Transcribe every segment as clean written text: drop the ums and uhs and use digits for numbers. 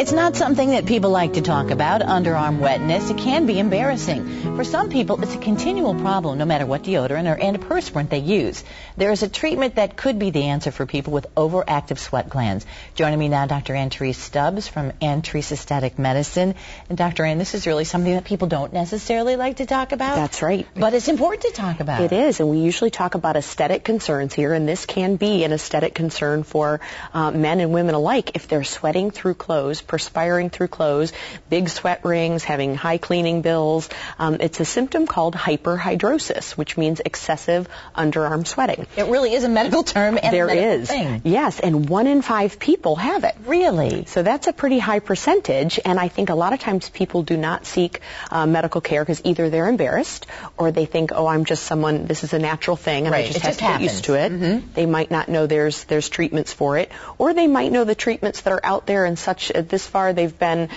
It's not something that people like to talk about, underarm wetness. It can be embarrassing. For some people, it's a continual problem no matter what deodorant or antiperspirant they use. There is a treatment that could be the answer for people with overactive sweat glands. Joining me now, Dr. Ann-Therese Stubbs from Ann-Therese Aesthetic Medicine. And Dr. Ann, this is really something that people don't necessarily like to talk about. That's right. But it's important to talk about. It is, and we usually talk about aesthetic concerns here, and this can be an aesthetic concern for men and women alike if they're sweating through clothes, perspiring through clothes, big sweat rings, having high cleaning bills. It's a symptom called hyperhidrosis, which means excessive underarm sweating. It really is a medical term and there a medical is. thing. Yes, and 1 in 5 people have it. Really? So that's a pretty high percentage, and I think a lot of times people do not seek medical care because either they're embarrassed or they think, oh, I'm just someone, this is a natural thing, and right. I just have to get used to it. Mm-hmm. They might not know there's treatments for it, or they might know the treatments that are out there and such. This far, they've been,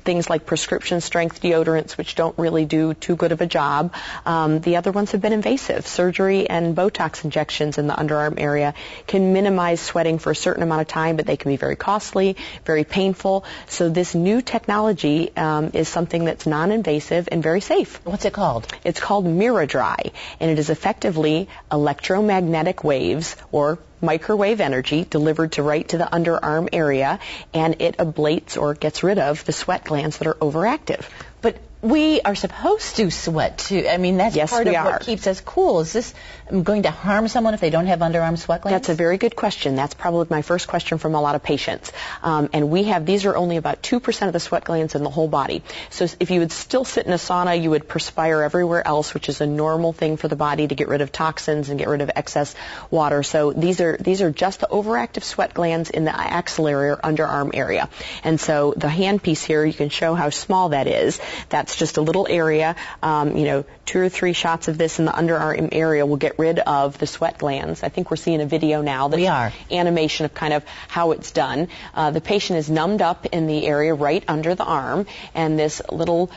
things like prescription strength deodorants, which don't really do too good of a job. The other ones have been invasive. Surgery and Botox injections in the underarm area can minimize sweating for a certain amount of time, but they can be very costly, very painful. So this new technology is something that's non-invasive and very safe. What's it called? It's called miraDry, and it is effectively electromagnetic waves or microwave energy delivered right to the underarm area, and it ablates or gets rid of the sweat glands that are overactive. But we are supposed to sweat too. I mean, that's part of what keeps us cool. Is this going to harm someone if they don't have underarm sweat glands? That's a very good question. That's probably my first question from a lot of patients. And these are only about 2% of the sweat glands in the whole body. So if you would still sit in a sauna, you would perspire everywhere else, which is a normal thing for the body to get rid of toxins and get rid of excess water. So these are just the overactive sweat glands in the axillary or underarm area. And so the handpiece here, you can show how small that is. That's just a little area. 2 or 3 shots of this in the underarm area will get rid of the sweat glands. I think we're seeing a video now that's animation of kind of how it's done. The patient is numbed up in the area right under the arm, and this little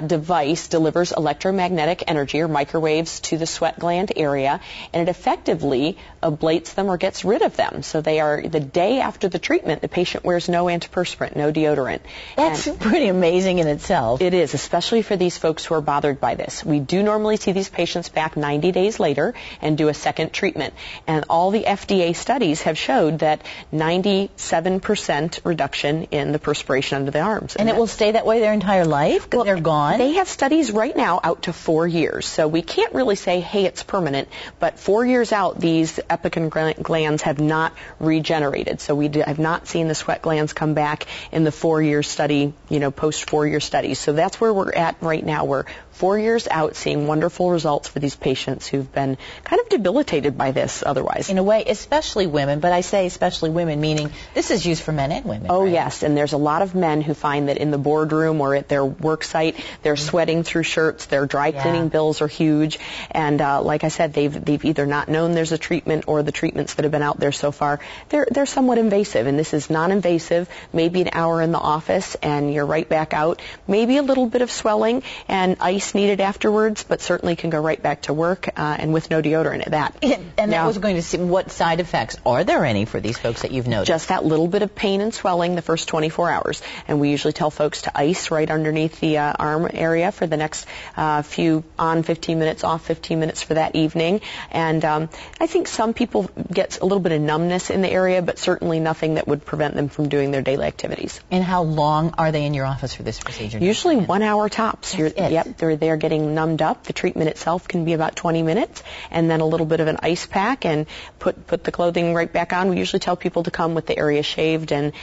device delivers electromagnetic energy or microwaves to the sweat gland area, and it effectively ablates them or gets rid of them. So they are, the day after the treatment, the patient wears no antiperspirant, no deodorant. That's pretty amazing in itself. It is, especially for these folks who are bothered by this. We do normally see these patients back 90 days later and do a second treatment. And all the FDA studies have showed that 97% reduction in the perspiration under the arms. And it will stay that way their entire life because they're gone? They have studies right now out to 4 years. So we can't really say, hey, it's permanent. But 4 years out, these epicondyle glands have not regenerated. So we have not seen the sweat glands come back in the 4-year study, post 4-year studies. So that's where we're at right now. We're 4 years out seeing wonderful results for these patients who've been kind of debilitated by this otherwise. In a way, especially women, but I say especially women, meaning this is used for men and women. Oh, right? Yes, and there's a lot of men who find that in the boardroom or at their work site, they're sweating through shirts, their dry cleaning bills are huge, and like I said, they've either not known there's a treatment or the treatments that have been out there so far, they're somewhat invasive, and this is non-invasive, maybe an hour in the office, and you're right back out, maybe a little bit of swelling and ice needed afterwards, but certainly can go right back to work and with no deodorant at that. And that was going to see what side effects are there any for these folks that you've noticed? Just that little bit of pain and swelling the first 24 hours. And we usually tell folks to ice right underneath the arm area for the next few on 15 minutes, off 15 minutes for that evening. And I think some people get a little bit of numbness in the area, but certainly nothing that would prevent them from doing their daily activities. And how long are they in your office for this procedure? Usually 1 hour tops. Yep, they're getting numbed up. The treatment itself can be about 20 minutes, and then a little bit of an ice pack and put the clothing right back on. We usually tell people to come with the area shaved and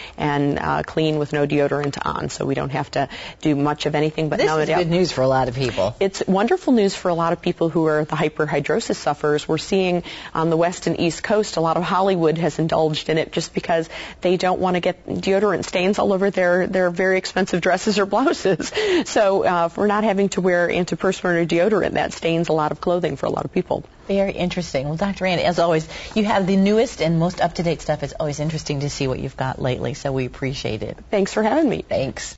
clean with no deodorant on, so we don't have to do much of anything. But this is good news for a lot of people. It's wonderful news for a lot of people who are the hyperhidrosis sufferers. We're seeing on the West and East Coast a lot of Hollywood has indulged in it just because they don't want to get deodorant stains all over their very expensive dresses or blouses. So if we're not having to wear antiperspirant or deodorant, that stains a lot of clothing for a lot of people. Very interesting. Well, Dr. Ann, as always, you have the newest and most up-to-date stuff. It's always interesting to see what you've got lately, so we appreciate it. Thanks for having me. Thanks.